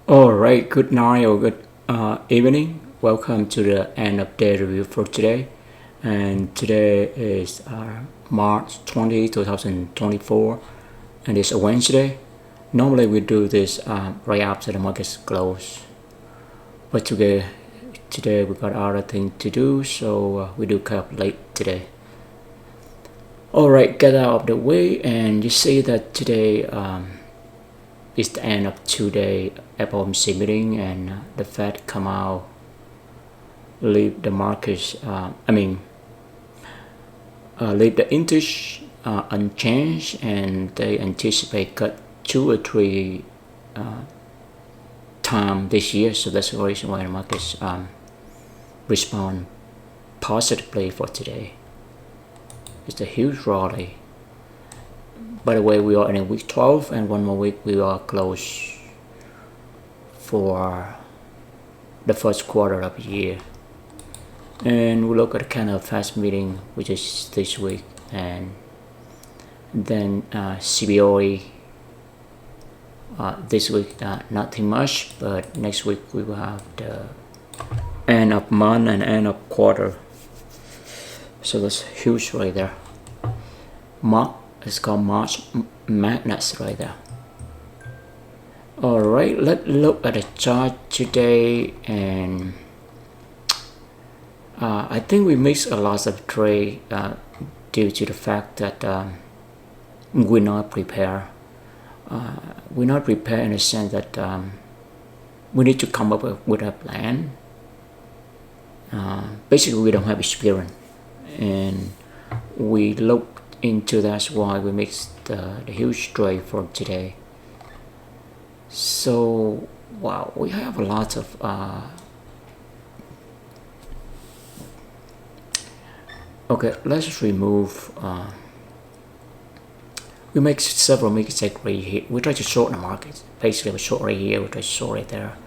All right, good night or good evening. Welcome to the end of day review for today. And today is March 20, 2024, and it's a Wednesday. Normally we do this right after the markets close, but today we got other things to do, so we do kind of late today. All right, get out of the way, and you see that today it's the end of two-day FOMC meeting, and the Fed come out, leave the markets. Leave the interest unchanged, and they anticipate cut two or three time this year. So that's the reason why the markets respond positively for today. It's a huge rally. By the way, we are in week 12, and one more week we are close for the first quarter of the year. And we look at the kind of fast meeting, which is this week, and then CBOE this week, nothing much, but next week we will have the end of month and end of quarter. So that's huge right there. It's called March Madness right there. Alright, let's look at the chart today, and I think we missed a lot of trade due to the fact that we're not prepared. We're not prepared in the sense that we need to come up with a plan. Basically, we don't have experience, and we look into that's why we mixed the huge trade for today. So wow, we have a lot of okay, let's remove we make several mistakes right here. We try to short the market. Basically we short right here, we try to short right there.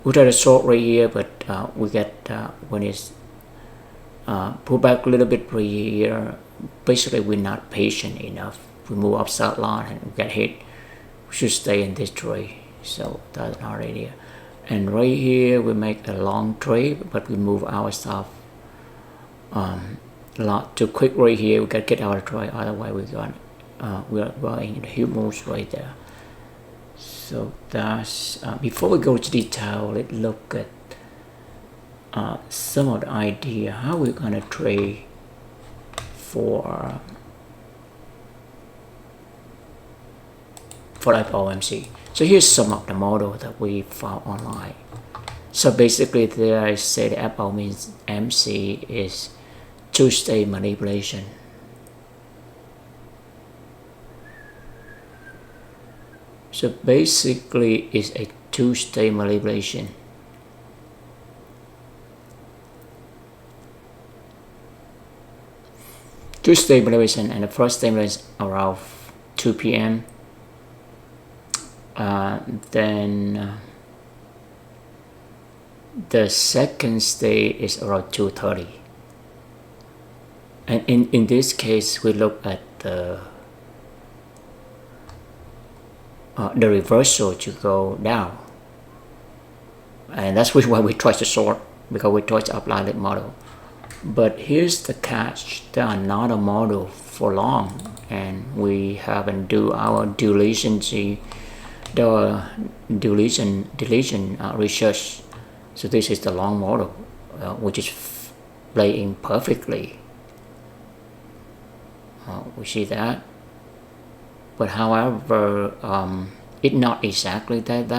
We try to short right here, but we get when it's pull back a little bit right here. Basically we're not patient enough. We move upside line and we get hit. We should stay in this trade. So that's our idea. And right here we make a long trade, but we move our stuff a lot too quick right here. We gotta get out of the trade, otherwise we are going the huge moves right there. So that's before we go to detail, let's look at some of the idea how we're gonna trade for FOMC. So here's some of the model that we found online. So basically there I say the FOMC is two-stage manipulation. So basically it's a two-stage manipulation. Two-stage manipulation, and the first stage is around 2 p.m. Then the second stage is around 2:30. And in this case, we look at the reversal to go down. And that's why we try to short, because we try to apply that model. But here's the catch, there are not a model for long, and we haven't do our deletion research. So this is the long model, which is playing perfectly. We see that, but however, it's not exactly that.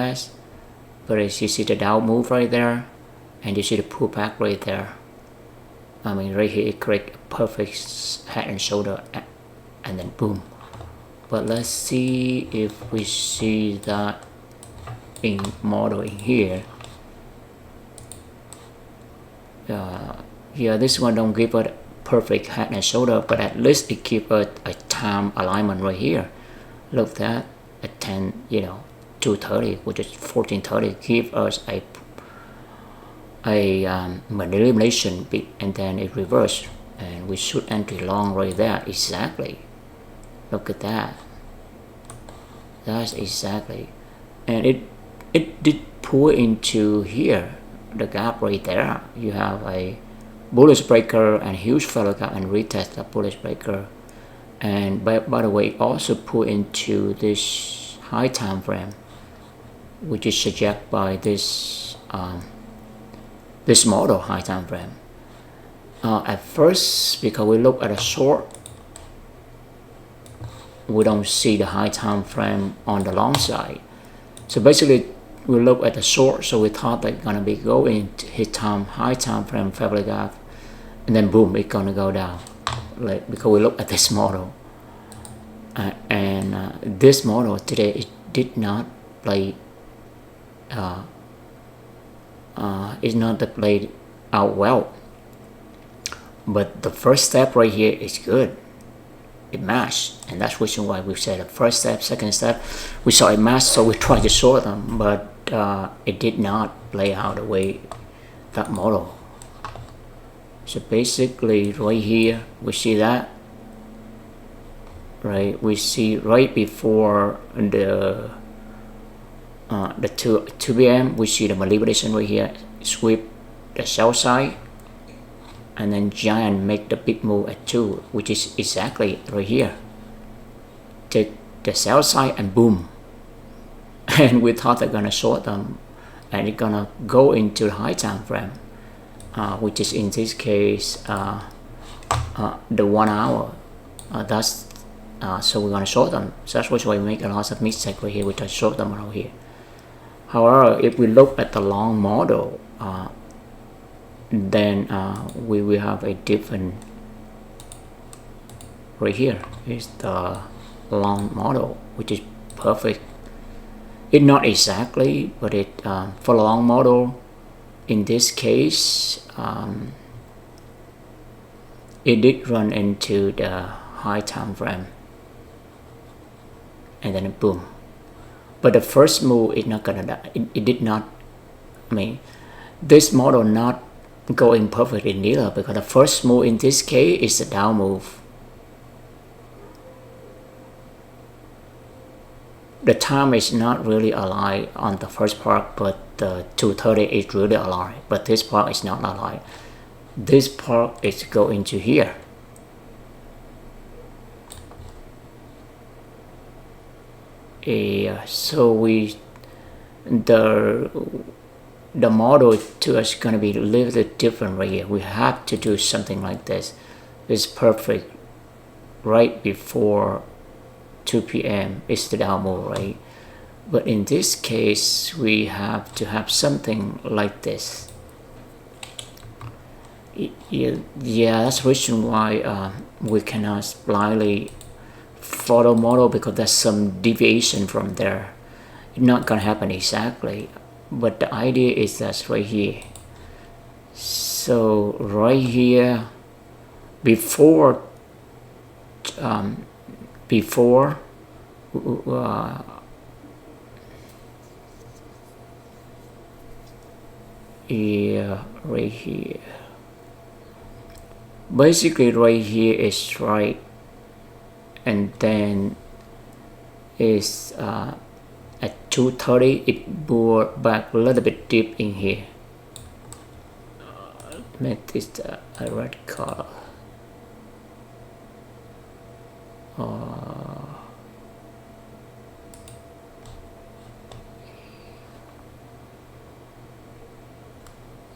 But as you see the down move right there, and you see the pullback right there. I mean, right here it creates a perfect head and shoulder, and then boom. But let's see if we see that in model in here. Yeah, this one don't give it perfect head and shoulder, but at least it keep a time alignment right here. Look that at 10, 2:30, which is 14:30, give us a manipulation bit, and then it reverse, and we should entry long right there. Exactly. Look at that. That's exactly, and it pull into here, the gap right there, you have a bullish breaker and huge failure gap and retest the bullish breaker. And by the way, also pull into this high time frame, which is suggested by this this model high time frame. At first, because we look at a short, we don't see the high time frame on the long side. So basically, we look at the short, so we thought that gonna be going to hit high time frame failure gap, and then boom, it's gonna go down. Like, because we look at this model, and this model today, it did not play. It's not played out well. But the first step right here is good. It matched, and that's the reason why we said the first step, second step, we saw it match, so we tried to short them, but it did not play out the way that model. So basically, right here, we see that, right? We see right before the 2 p.m. we see the manipulation right here, sweep the sell side, and then giant make the big move at 2, which is exactly right here. Take the sell side and boom. And we thought they're gonna short them, and it's gonna go into the high time frame, which is in this case the 1 hour. So we're gonna short them. So that's why we make a lot of mistakes right here. We try to short them around here. However, if we look at the long model, then we will have a different. Right here is the long model, which is perfect. It's not exactly, but it for the long model, in this case, it did run into the high time frame, and then boom. But the first move is not gonna die. It did not. I mean, this model not going perfectly neither, because the first move in this case is a down move. The time is not really aligned on the first part, but the 2:30 is really aligned. But this part is not aligned. This part is going to here. So the model to us is going to be a little bit different right here. We have to do something like this. It's perfect right before 2 p.m. is the down move, right? But in this case, we have to have something like this. Yeah, that's the reason why we cannot blindly follow model, because there's some deviation from there. It's not gonna happen exactly, but the idea is that's right here. So right here, before yeah, right here. Basically, right here is right, and then is at 2:30 it bore back a little bit deep in here. Make this a red color.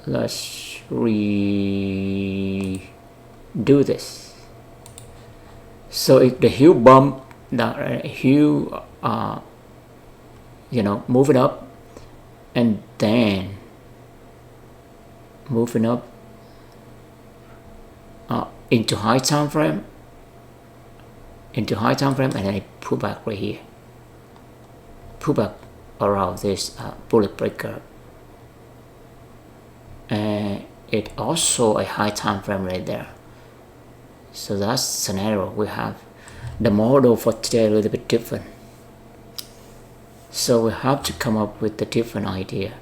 Let's redo this. So if the heel bump, the heel, move it up, and then moving up into high time frame, and then I pull back right here, pull back around this bullet breaker, and it also a high time frame right there. So that's scenario we have. The model for today a little bit different, so we have to come up with a different idea.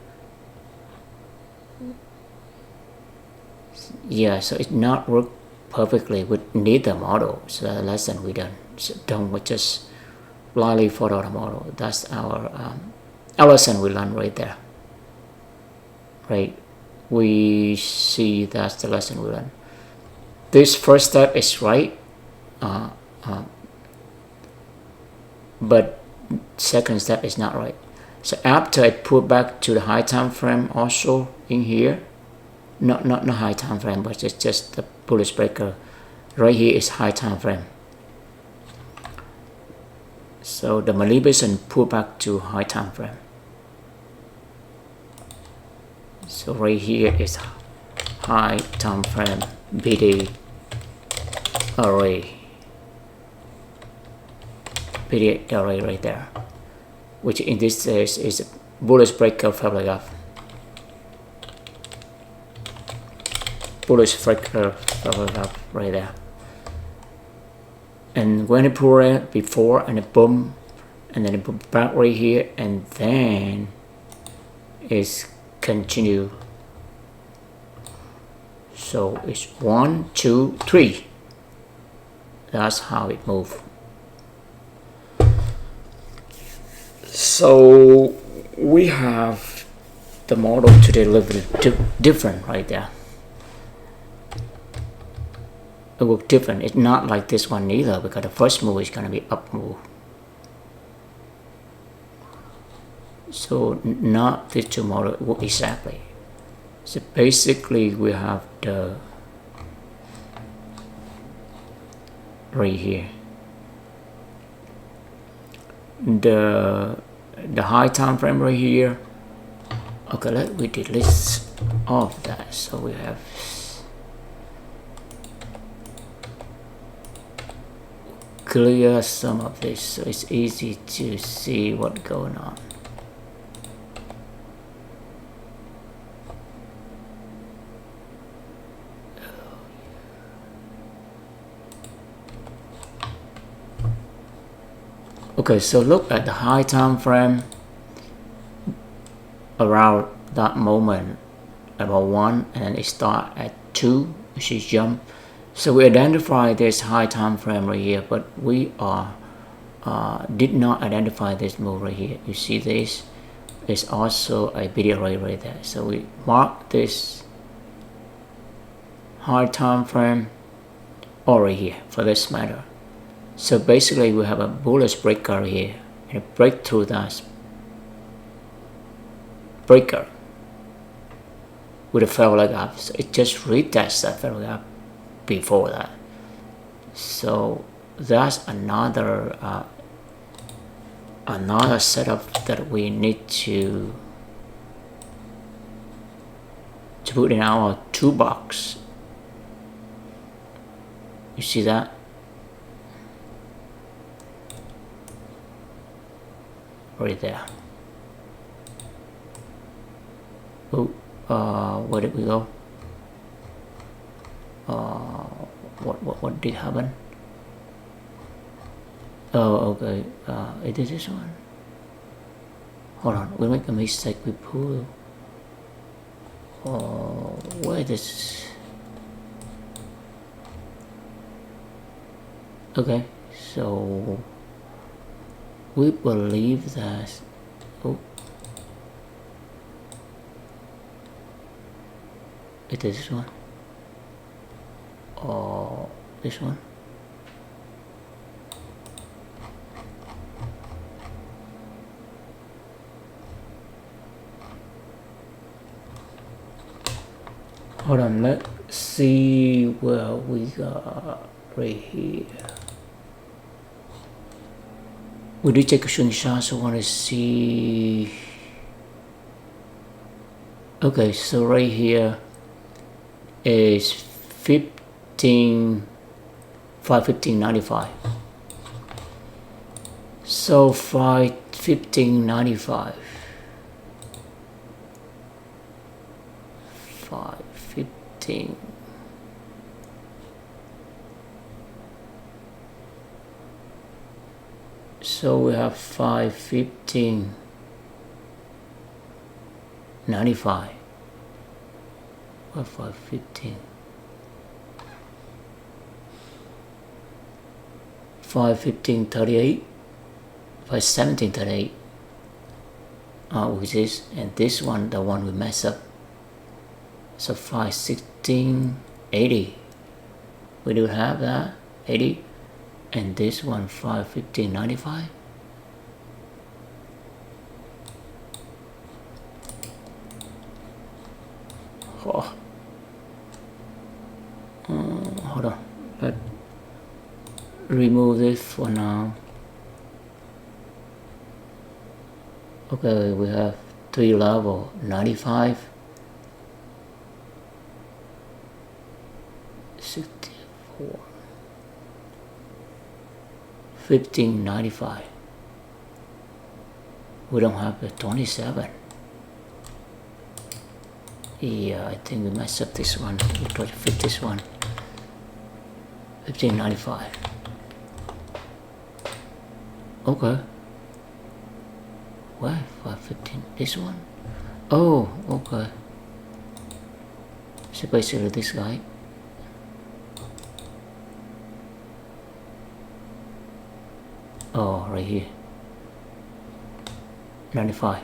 Yeah, so it's not work perfectly with neither model. So that's the lesson we done. So don't just blindly follow the model. That's our lesson we learned right there. right? We see that's the lesson we learn. This first step is right, but second step is not right. So after I put back to the high time frame also in here, not high time frame, but it's just the bullish breaker. Right here is high time frame. So the manipulation pull back to high time frame. So right here is high time frame BD array. BD array right there, which in this case is a bullish breaker favorite gap. Bullish breaker favorite gap right there. And when it pull it before and it boom, and then it put back right here, and then it's continue. So it's 1, 2, 3. That's how it moves. So we have the model today a little bit different right there. It will different. It's not like this one either, because the first move is going to be up move. So not these two models work exactly. So basically we have the right here the high time frame right here. Okay, let me delete all of that. So we have clear some of this so it's easy to see what's going on. Okay, so look at the high time frame around that moment, about 1, and it start at 2, which is jump. So we identify this high time frame right here, but we did not identify this move right here. You see this is also a video right there. So we mark this high time frame over here for this matter. So basically we have a bullish breaker here, and a break through that breaker with a favorite gap. So it just retests that favorite gap before that. So that's another setup that we need to put in our toolbox. You see that? Right there. Oh, where did we go? What did happen? Oh, okay. It is this one. Hold on, we make a mistake. We pull. Oh, where this? Okay, so we believe that. Oh, it is this one. Or this one. Hold on, let's see where we got right here. We did take a screenshot, so I want to see. Okay, so right here is 515.95. So 515.95. 515. So we have 515.95. What 515? 515.38. 517.38. Which is, and this one, the one we mess up, So 516 80, we do have that 80, and this one 515 95. Oh. Hold on, let's remove this for now. Okay, we have 3 level, 95, 64, 1595. We don't have the 27. Yeah, I think we messed up this one. We try to fit this one. 1595. Okay. Why 515? This one? Oh, okay. So basically this guy. Oh, right here. 95.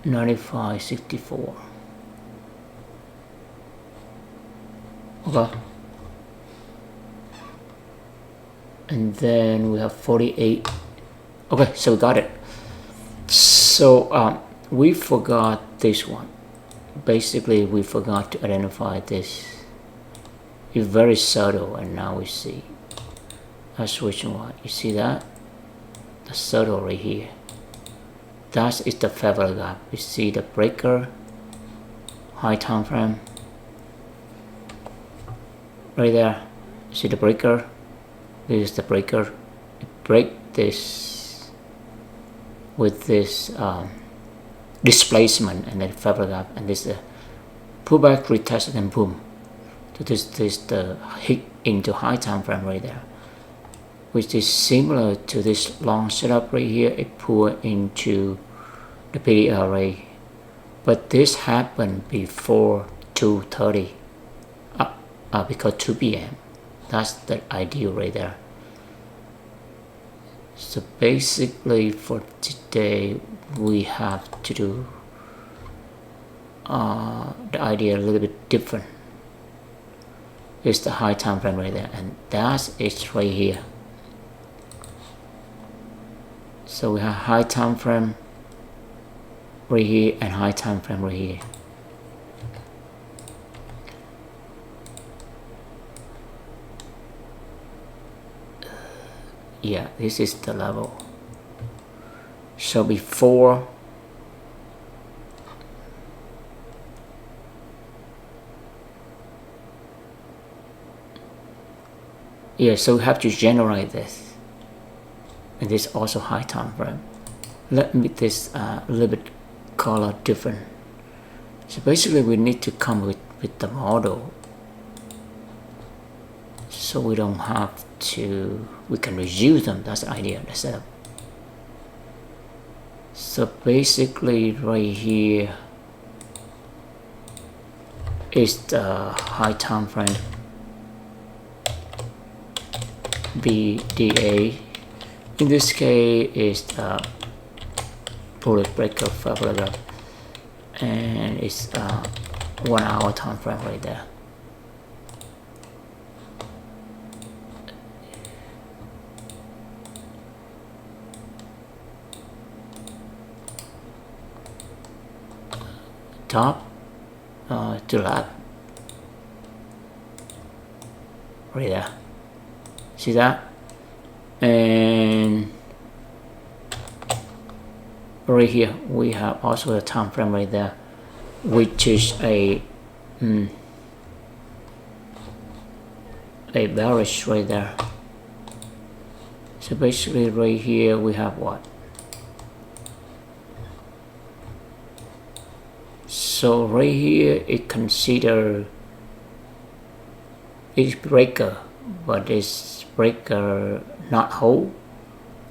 95, 64. Okay. And then we have 48. Okay, so we got it. So we forgot this one. Basically, we forgot to identify this. It's very subtle, and now we see. Let's switch one. You see that? The subtle right here. That is the feather gap. You see the breaker, high time frame, right there. See the breaker? This is the breaker. You break this with this displacement and then feather gap, and this pullback, retest, and then boom. So this the hit into high time frame right there, which is similar to this long setup right here. It pull into the PDL array, but this happened before 2:30, because 2 p.m. That's the ideal right there. So basically for today we have to do the idea a little bit different. It's the high time frame right there, and that is right here. So we have high time frame right here and high time frame right here. Yeah, this is the level. So before so we have to generate this, and this also high time frame. Let me make this a little bit color different. So basically we need to come with the model, so we don't have to, we can reuse them. That's the idea, the setup. So basically right here is the high time frame BDA. In this case is the bullet breaker feather gap, and it's 1 hour time frame right there. Top to left right there. See that? And right here we have also a time frame right there, which is a bearish right there. So basically right here we have what? So right here it consider it's breaker, but it's breaker not hold,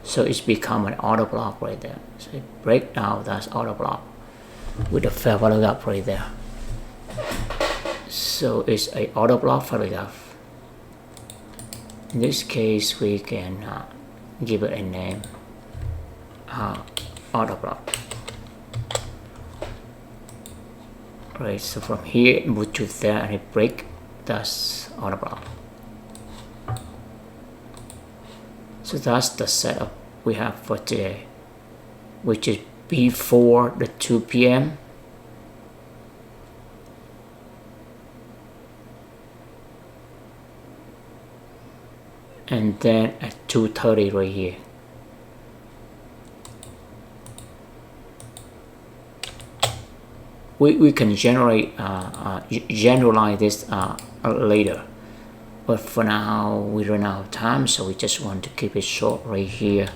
so it's become an auto block right there. So it break down, that's auto block with the fair value gap right there. So it's a auto block fair value gap. In this case we can give it a name, auto block. Right, so from here it move to there and it break. That's order block. So that's the setup we have for today, which is before the 2 p.m. and then at 2:30 right here. We can generalize this later, but for now we run out of time, so we just want to keep it short right here.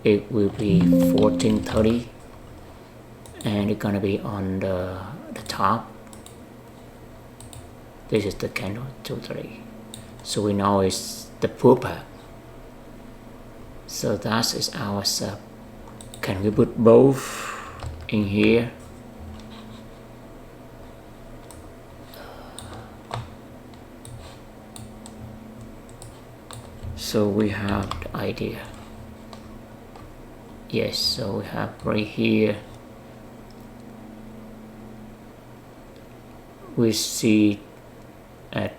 It will be 14:30 and it's gonna be on the top. This is the candle 2:30, so we know it's the pullback. So that is our setup. Can we put both in here? So we have the idea. Yes, so we have right here, we see at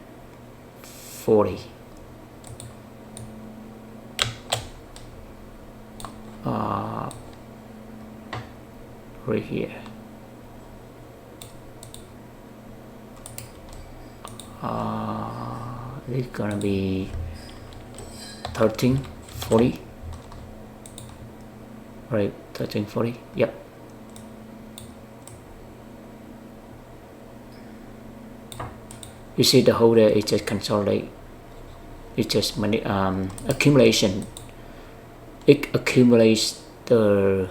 40. Right here. It's gonna be 1340. Right, 1340. Yep. You see the holder is just consolidate. It's just accumulation. It accumulates the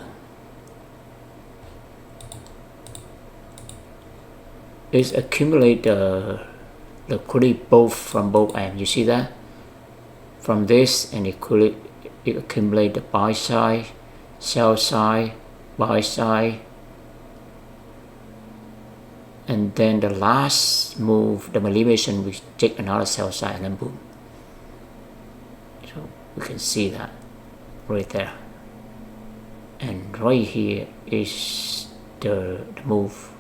liquidity both from both ends. You see that? From this, and it accumulate the buy side, sell side, buy side, and then the last move, the manipulation, we take another sell side and then boom. So we can see that right there. And right here is the move.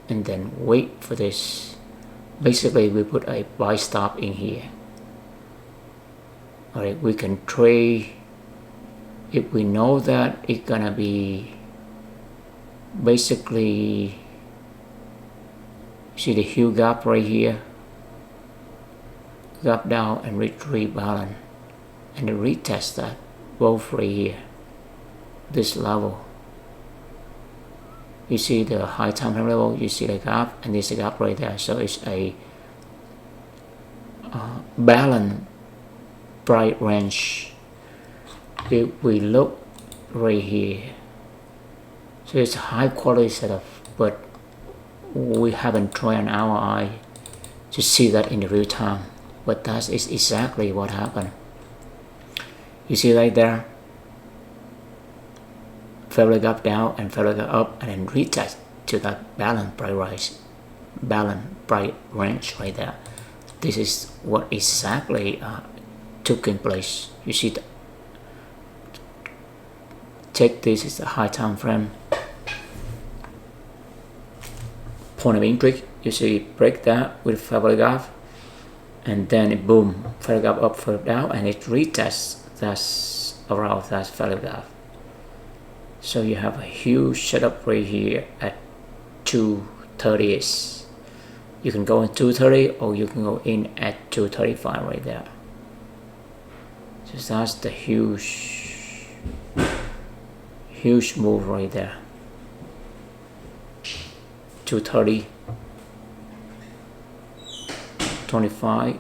And then wait for this. Basically, we put a buy stop in here. Alright, we can trade if we know that it's gonna be basically, see the huge gap right here, gap down and rebalance, and then retest that both right here, this level. You see the high time frame level, you see the gap, and there's a gap right there. So it's a balanced price range. If we look right here, so it's a high quality setup, but we haven't tried on our eye to see that in the real time. But that is exactly what happened. You see right there, fairly gap down and fairly gap up, and then retest to that balanced price range right there. This is what exactly took in place. You see that. Check, this is the high time frame. Point of entry, you see break that with fairly gap, and then it boom, fairly gap up, fairly down, and it retests that's around that fairly gap. So you have a huge setup right here at 230. You can go in 230 or you can go in at 235 right there. So that's the huge move right there. 230, 25,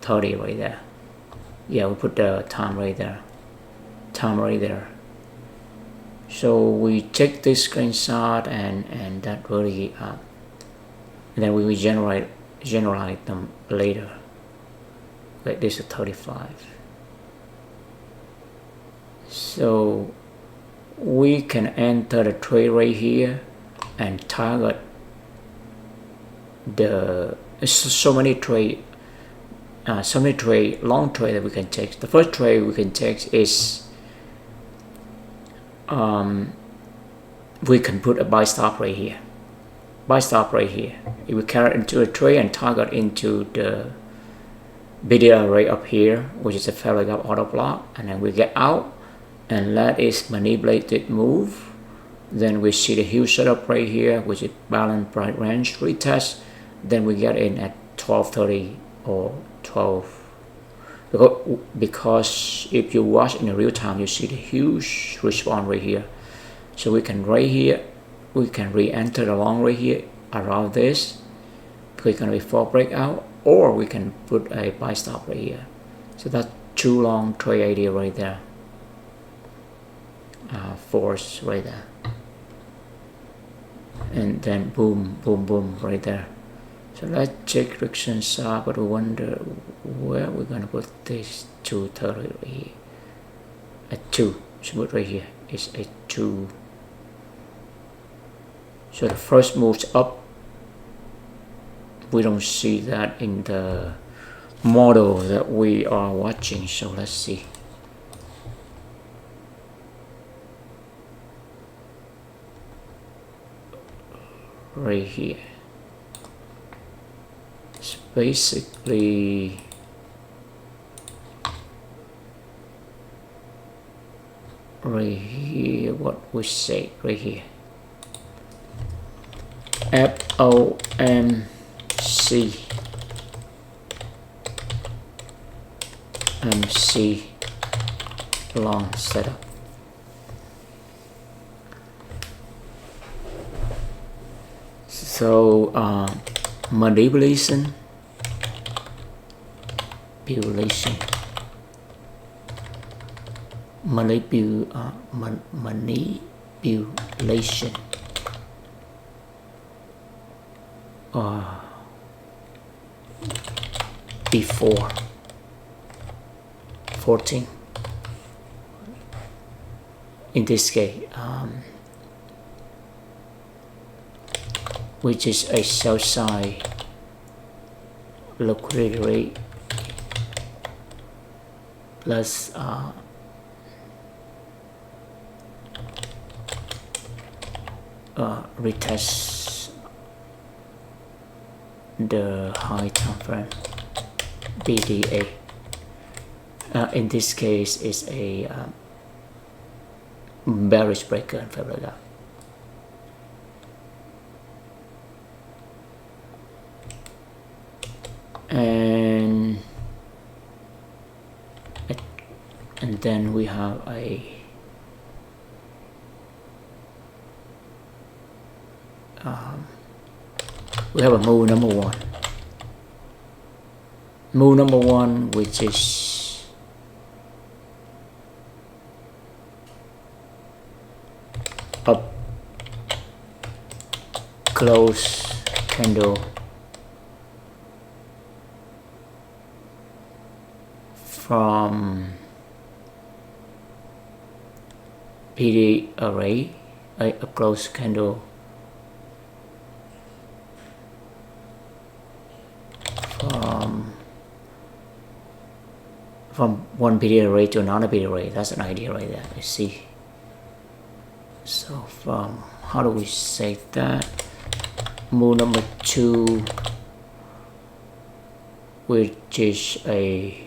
30 right there. Yeah, we put the time right there. So we take this screenshot and that really and then we will generate them later. Like this is 35. So we can enter the trade right here and target the so many trade long trade that we can take. The first trade we can take is we can put a buy stop right here. Buy stop right here. If we carry into a trade and target into the BDR array up here, which is a fairly gap auto block, and then we get out and let it manipulate it move. Then we see the huge setup right here, which is balance price range retest. Then we get in at 12.30 or 12. Because if you watch in the real time, you see the huge response right here. So we can right here, we can re-enter the long right here around this. Click on before breakout, or we can put a buy stop right here. So that's 2 long trade idea right there. Force right there. And then boom, boom, boom right there. So let's check direction sharp, but we wonder where we're gonna put this 230 right here. At 2, so put right here is a 2. So the first moves up, we don't see that in the model that we are watching. So let's see. Right here. It's basically right here, what we say right here. FOMC long setup. So manipulation, manipulation before 14. In this case, which is a sell side liquidity rate plus retest the high time frame BDA. In this case, is a bearish breaker in favor of that. And then we have a move number 1. Move number 1, which is up close candle from PD array, a close candle from one PD array to another PD array. That's an idea right there. You see. So from, how do we say that? Move number 2, which is a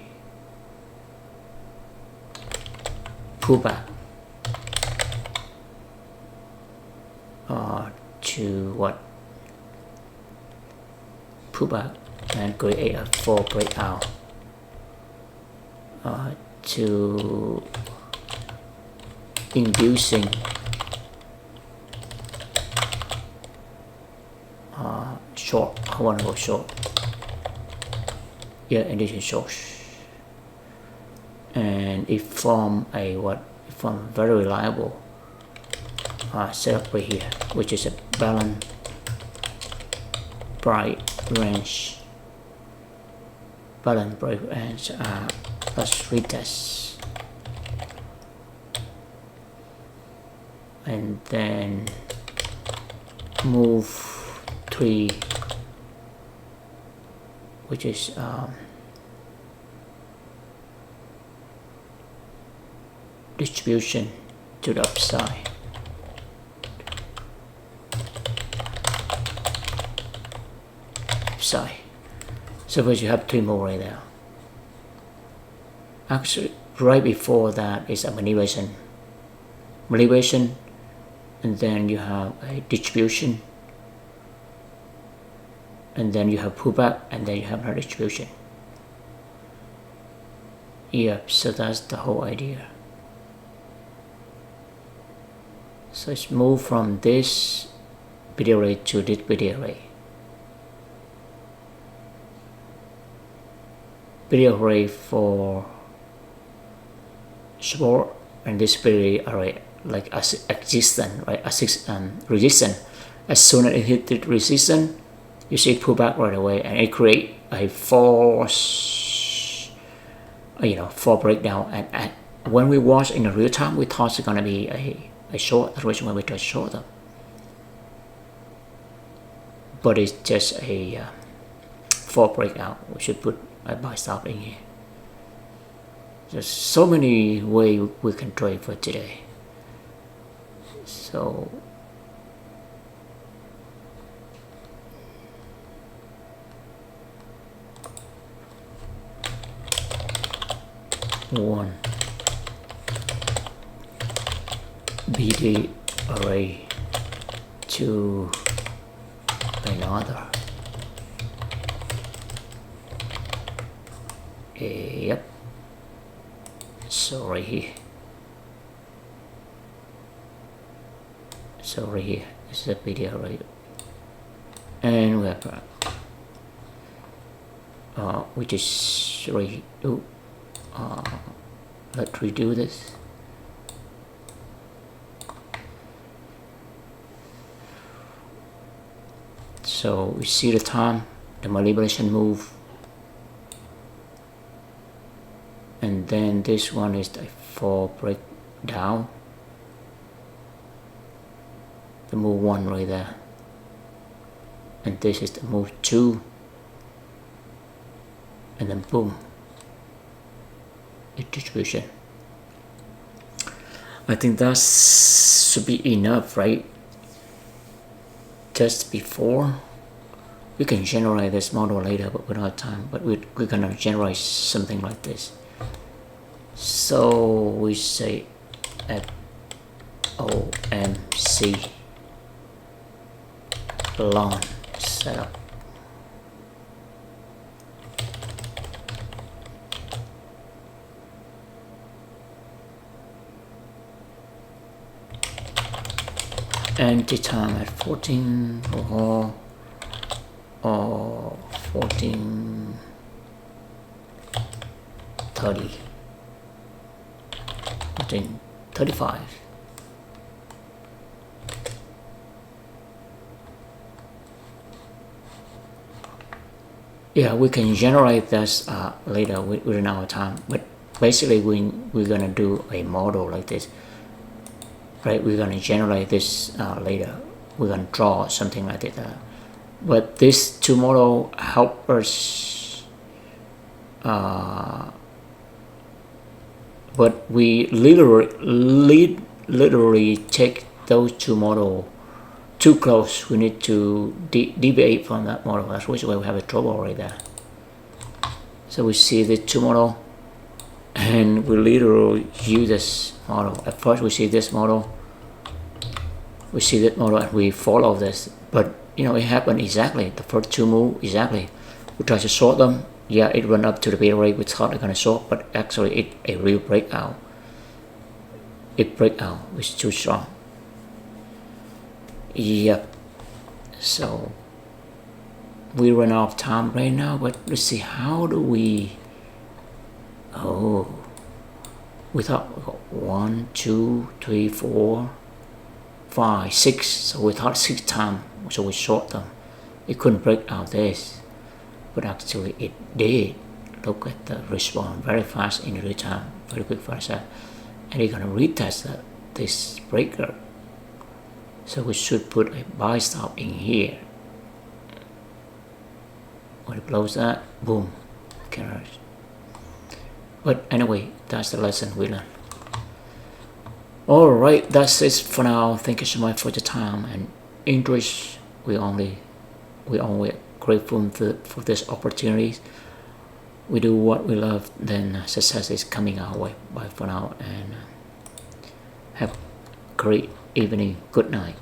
pullback to what? Pullback and create a 4 breakout to inducing short. I want to go short. Yeah, inducing short. And it form a what? It form very reliable setup right here, which is a balance price range. Balance price range plus retest, and then move 3, which is distribution to the upside. left side. Suppose you have 3 more right there. Actually, right before that is a manipulation, and then you have a distribution, and then you have pullback, and then you have another distribution. Yep, so that's the whole idea. So it's moved from this bid rate to this bid rate. Bid rate for support and this bid rate like as existence, right? Resistance. As soon as it hit the resistance, you see it pull back right away, and it create a false, fall breakdown. And when we watch in the real time, we thought it's gonna be a short. That's the reason why we try to short them. But it's just a fall breakout. We should put a buy stop in here. There's so many ways we can trade for today. So one BD array to another. Yep. So right here. So right here is the BD array, and we have which is right. Let's redo this. So we see the time, the manipulation move, and then this one is the fall breakdown, the move 1 right there, and this is the move 2, and then boom, the distribution. I think that should be enough, right? Just before, we can generate this model later, but we don't have time. But we're gonna generate something like this. So we say FOMC long setup. Entry time at 14 or 14:30, 14:35. Yeah, we can generate this later within our time, but basically we're gonna do a model like this. Right, we're gonna generate this later. We're gonna draw something like that. But this two model help us. But we literally take those two model too close. We need to deviate from that model. That's why we have a trouble right there. So we see the two model, and we literally use this model. At first we see this model, and we follow this, but it happened exactly the first two move exactly. We try to short them. Yeah, it went up to the beta rate. We thought it's gonna short, but actually it a real breakout. It breakout is too strong. Yep. So we run out of time right now, but let's see, how do we we thought 1 2 3 4 5 6, so we thought 6 times, so we short them. It couldn't break out this, but actually it did. Look at the response, very fast in real time, very quick fast, and it's gonna retest this breaker. So we should put a buy stop in here. When it close that, boom, crash. But anyway, that's the lesson we learned. Alright, that's it for now. Thank you so much for your time and interest. We only we always grateful for this opportunities. We do what we love, then success is coming our way. Bye for now, and have a great evening. Good night.